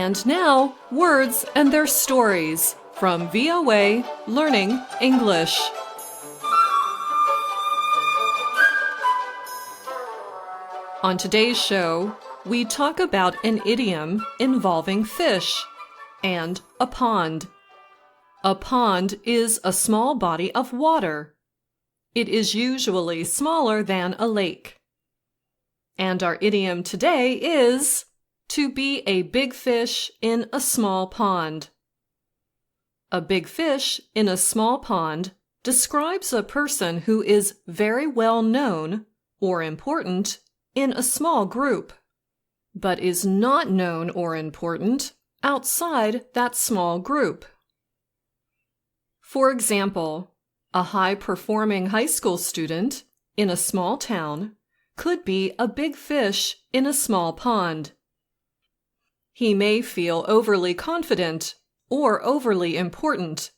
And now, words and their stories from VOA Learning English. On today's show, we talk about an idiom involving fish and a pond. A pond is a small body of water. It is usually smaller than a lake. And our idiom today is to be a big fish in a small pond. A big fish in a small pond describes a person who is very well known or important in a small group, but is not known or important outside that small group. For example, a high-performing high school student in a small town could be a big fish in a small pond. He may feel overly confident or overly important,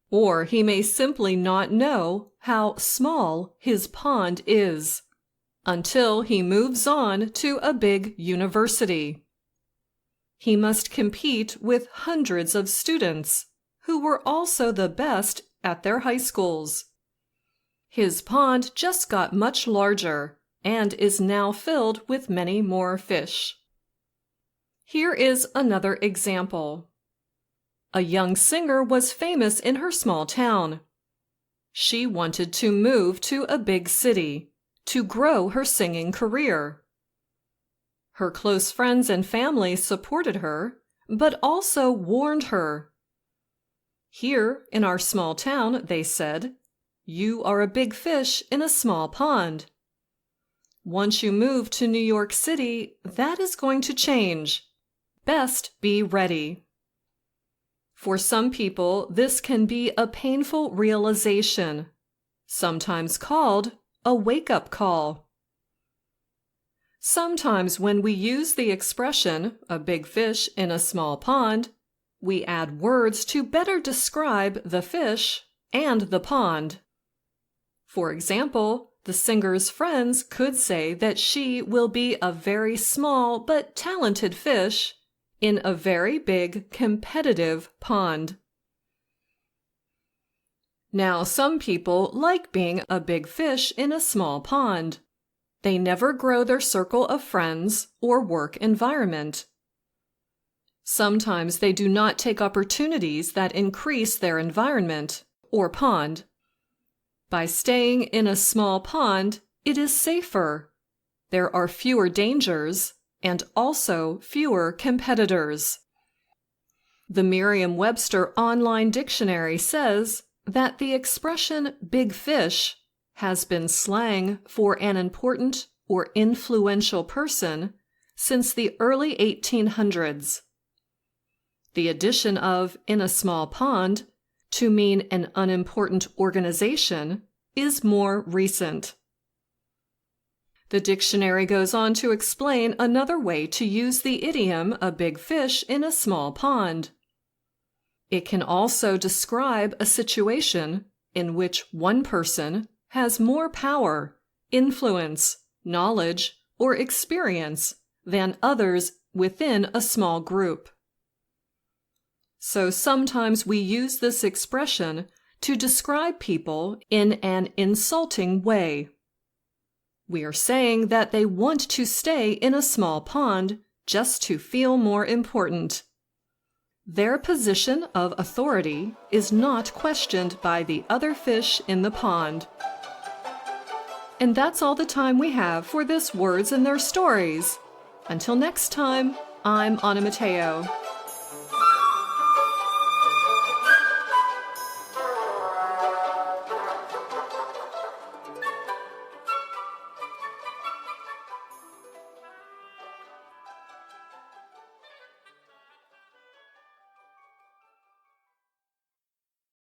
or he may simply not know how small his pond is until he moves on to a big university. He must compete with hundreds of students who were also the best at their high schools. His pond just got much larger and is now filled with many more fish. Here is another example. A young singer was famous in her small town. She wanted to move to a big city to grow her singing career. Her close friends and family supported her, but also warned her. Here in our small town, they said, you are a big fish in a small pond. Once you move to New York City, that is going to change. Best be ready. For some people, this can be a painful realization, sometimes called a wake-up call. Sometimes when we use the expression, a big fish in a small pond, we add words to better describe the fish and the pond. For example, the singer's friends could say that she will be a very small but talented fish in a very big competitive pond. Now, some people like being a big fish in a small pond. They never grow their circle of friends or work environment. Sometimes they do not take opportunities that increase their environment or pond. By staying in a small pond, it is safer. There are fewer dangers and also fewer competitors. The Merriam-Webster Online Dictionary says that the expression big fish has been slang for an important or influential person since the early 1800s. The addition of in a small pond to mean an unimportant organization is more recent. The dictionary goes on to explain another way to use the idiom a big fish in a small pond. It can also describe a situation in which one person has more power, influence, knowledge, or experience than others within a small group. So sometimes we use this expression to describe people in an insulting way. We are saying that they want to stay in a small pond just to feel more important. Their position of authority is not questioned by the other fish in the pond. And that's all the time we have for this Words and Their Stories. Until next time, I'm Anna Mateo.